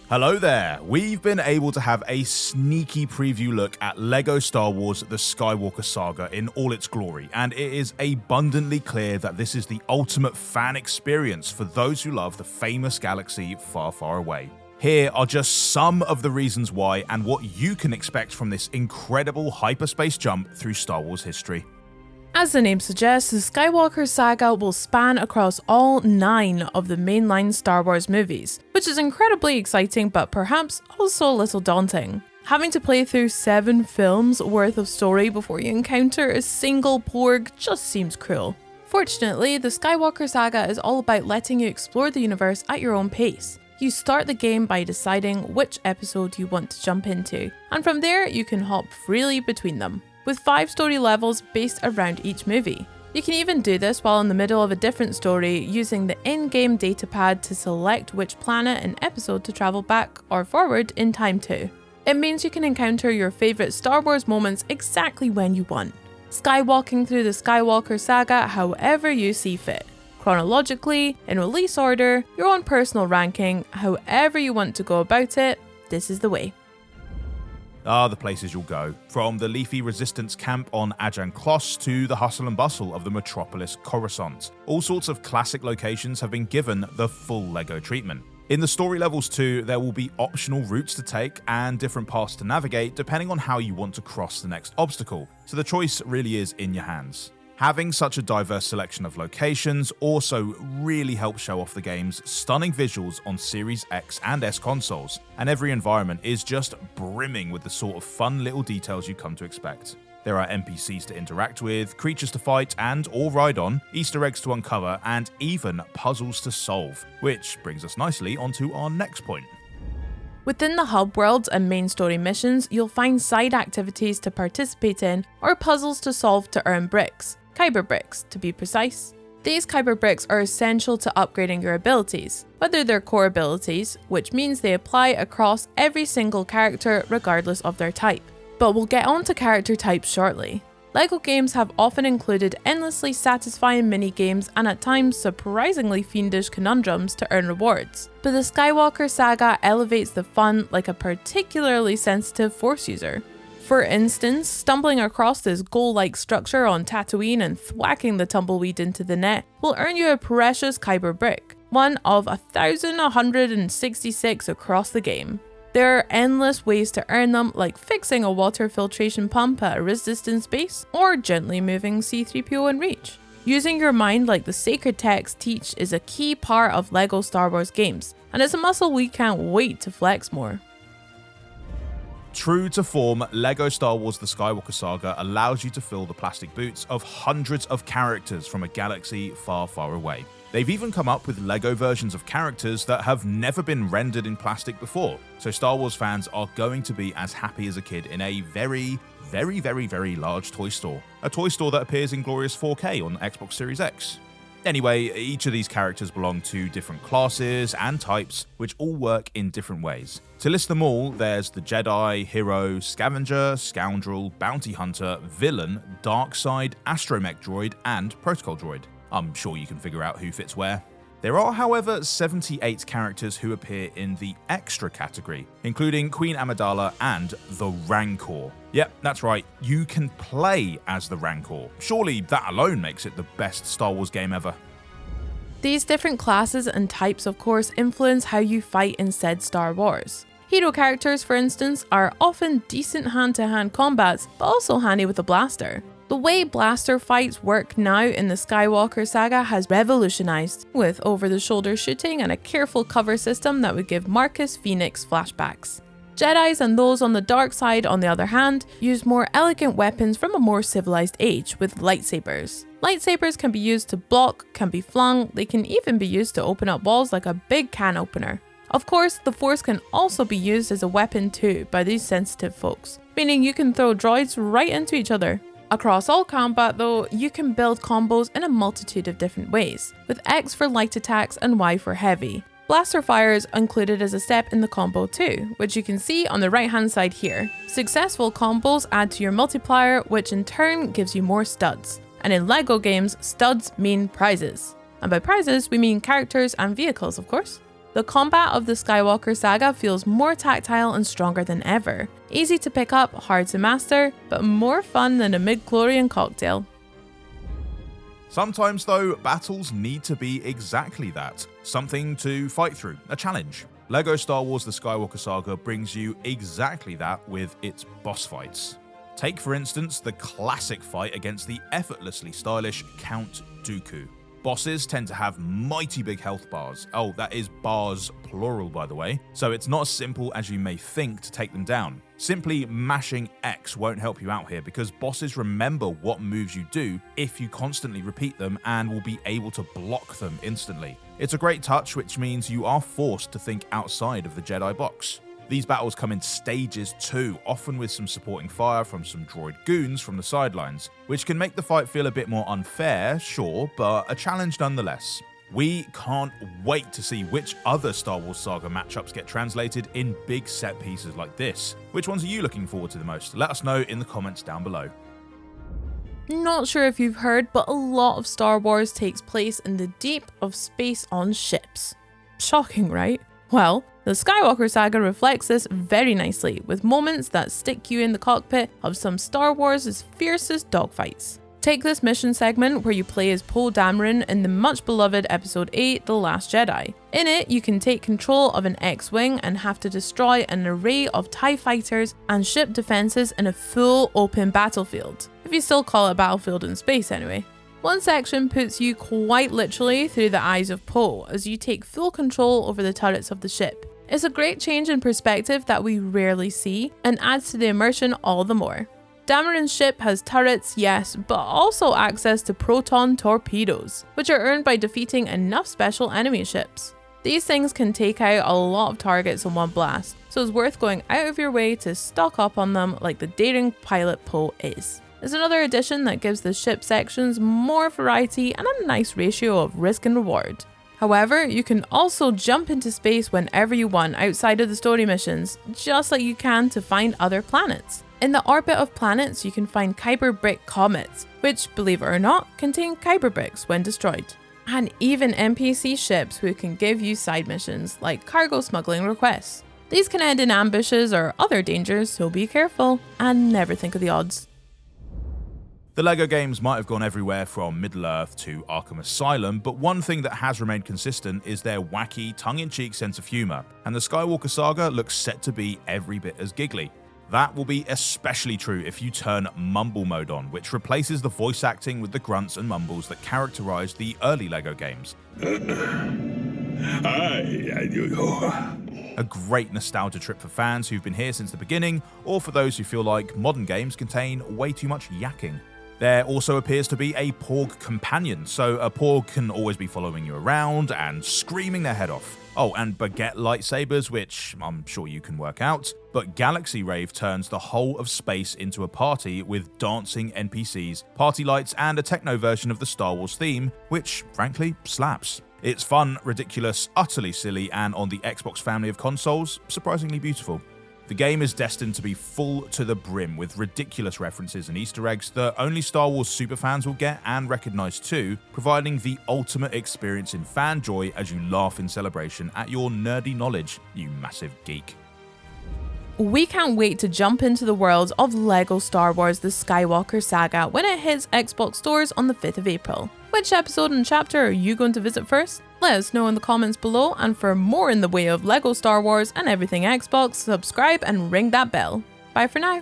Hello there! We've been able to have a sneaky preview look at LEGO Star Wars The Skywalker Saga in all its glory, and it is abundantly clear that this is the ultimate fan experience for those who love the famous galaxy far, far away. Here are just some of the reasons why and what you can expect from this incredible hyperspace jump through Star Wars history. As the name suggests, the Skywalker Saga will span across all 9 of the mainline Star Wars movies, which is incredibly exciting but perhaps also a little daunting. Having to play through 7 films worth of story before you encounter a single Porg just seems cruel. Fortunately, the Skywalker Saga is all about letting you explore the universe at your own pace. You start the game by deciding which episode you want to jump into, and from there you can hop freely between them, with 5 story levels based around each movie. You can even do this while in the middle of a different story using the in-game datapad to select which planet and episode to travel back or forward in time to. It means you can encounter your favourite Star Wars moments exactly when you want, skywalking through the Skywalker Saga however you see fit. Chronologically, in release order, your own personal ranking, however you want to go about it, this is the way. The places you'll go, from the leafy resistance camp on Ajan Kloss to the hustle and bustle of the metropolis Coruscant. All sorts of classic locations have been given the full LEGO treatment. In the story levels too, there will be optional routes to take and different paths to navigate depending on how you want to cross the next obstacle, so the choice really is in your hands. Having such a diverse selection of locations also really helps show off the game's stunning visuals on Series X and S consoles, and every environment is just brimming with the sort of fun little details you come to expect. There are NPCs to interact with, creatures to fight and or ride on, Easter eggs to uncover, and even puzzles to solve, which brings us nicely onto our next point. Within the hub worlds and main story missions, you'll find side activities to participate in or puzzles to solve to earn bricks. Kyber bricks, to be precise. These Kyber bricks are essential to upgrading your abilities, whether they're core abilities, which means they apply across every single character regardless of their type. But we'll get on to character types shortly. LEGO games have often included endlessly satisfying mini-games and at times surprisingly fiendish conundrums to earn rewards, but the Skywalker Saga elevates the fun like a particularly sensitive Force user. For instance, stumbling across this goal-like structure on Tatooine and thwacking the tumbleweed into the net will earn you a precious Kyber brick, one of 1,166 across the game. There are endless ways to earn them, like fixing a water filtration pump at a resistance base, or gently moving C-3PO in Reach. Using your mind like the sacred texts teach is a key part of LEGO Star Wars games, and it's a muscle we can't wait to flex more. True to form, LEGO Star Wars The Skywalker Saga allows you to fill the plastic boots of hundreds of characters from a galaxy far, far away. They've even come up with LEGO versions of characters that have never been rendered in plastic before, so Star Wars fans are going to be as happy as a kid in a very, very, very, very large toy store. A toy store that appears in glorious 4K on Xbox Series X. Anyway, each of these characters belong to different classes and types, which all work in different ways. To list them all, there's the Jedi, Hero, Scavenger, Scoundrel, Bounty Hunter, Villain, Dark Side, Astromech Droid, and Protocol Droid. I'm sure you can figure out who fits where. There are, however, 78 characters who appear in the extra category, including Queen Amidala and the Rancor. Yep, that's right, you can play as the Rancor. Surely that alone makes it the best Star Wars game ever. These different classes and types of course influence how you fight in said Star Wars. Hero characters, for instance, are often decent hand-to-hand combats, but also handy with a blaster. The way blaster fights work now in the Skywalker Saga has revolutionized, with over-the-shoulder shooting and a careful cover system that would give Marcus Phoenix flashbacks. Jedis and those on the dark side, on the other hand, use more elegant weapons from a more civilized age with lightsabers. Lightsabers can be used to block, can be flung, they can even be used to open up walls like a big can opener. Of course, the Force can also be used as a weapon too by these sensitive folks, meaning you can throw droids right into each other. Across all combat though, you can build combos in a multitude of different ways, with X for light attacks and Y for heavy. Blaster fire is included as a step in the combo too, which you can see on the right hand side here. Successful combos add to your multiplier, which in turn gives you more studs. And in LEGO games, studs mean prizes. And by prizes, we mean characters and vehicles, of course. The combat of the Skywalker Saga feels more tactile and stronger than ever. Easy to pick up, hard to master, but more fun than a mid-chlorian cocktail. Sometimes though, battles need to be exactly that. Something to fight through, a challenge. LEGO Star Wars The Skywalker Saga brings you exactly that with its boss fights. Take for instance the classic fight against the effortlessly stylish Count Dooku. Bosses tend to have mighty big health bars. Oh, that is bars plural by the way, so it's not as simple as you may think to take them down. Simply mashing X won't help you out here because bosses remember what moves you do if you constantly repeat them and will be able to block them instantly. It's a great touch, which means you are forced to think outside of the Jedi box. These battles come in stages too, often with some supporting fire from some droid goons from the sidelines, which can make the fight feel a bit more unfair, sure, but a challenge nonetheless. We can't wait to see which other Star Wars Saga matchups get translated in big set pieces like this. Which ones are you looking forward to the most? Let us know in the comments down below. Not sure if you've heard, but a lot of Star Wars takes place in the deep of space on ships. Shocking, right? Well, the Skywalker Saga reflects this very nicely, with moments that stick you in the cockpit of some Star Wars' fiercest dogfights. Take this mission segment where you play as Poe Dameron in the much beloved Episode 8, The Last Jedi. In it, you can take control of an X-Wing and have to destroy an array of TIE fighters and ship defenses in a full open battlefield. If you still call it a battlefield in space anyway. One section puts you quite literally through the eyes of Poe as you take full control over the turrets of the ship. It's a great change in perspective that we rarely see and adds to the immersion all the more. Dameron's ship has turrets, yes, but also access to proton torpedoes, which are earned by defeating enough special enemy ships. These things can take out a lot of targets in one blast, so it's worth going out of your way to stock up on them like the daring pilot Poe is. It's another addition that gives the ship sections more variety and a nice ratio of risk and reward. However, you can also jump into space whenever you want outside of the story missions, just like you can to find other planets. In the orbit of planets, you can find Kyber brick comets, which, believe it or not, contain Kyber bricks when destroyed. And even NPC ships who can give you side missions, like cargo smuggling requests. These can end in ambushes or other dangers, so be careful and never think of the odds. The LEGO games might have gone everywhere from Middle-earth to Arkham Asylum, but one thing that has remained consistent is their wacky, tongue-in-cheek sense of humour, and the Skywalker Saga looks set to be every bit as giggly. That will be especially true if you turn Mumble Mode on, which replaces the voice acting with the grunts and mumbles that characterised the early LEGO games. A great nostalgia trip for fans who've been here since the beginning, or for those who feel like modern games contain way too much yakking. There also appears to be a Porg companion, so a Porg can always be following you around and screaming their head off. Oh, and baguette lightsabers, which I'm sure you can work out, but Galaxy Rave turns the whole of space into a party with dancing NPCs, party lights, and a techno version of the Star Wars theme, which frankly slaps. It's fun, ridiculous, utterly silly, and on the Xbox family of consoles, surprisingly beautiful. The game is destined to be full to the brim with ridiculous references and Easter eggs that only Star Wars superfans will get and recognize too, providing the ultimate experience in fan joy as you laugh in celebration at your nerdy knowledge, you massive geek. We can't wait to jump into the world of LEGO Star Wars The Skywalker Saga when it hits Xbox stores on the 5th of April. Which episode and chapter are you going to visit first? Let us know in the comments below, and for more in the way of LEGO Star Wars and everything Xbox, subscribe and ring that bell. Bye for now.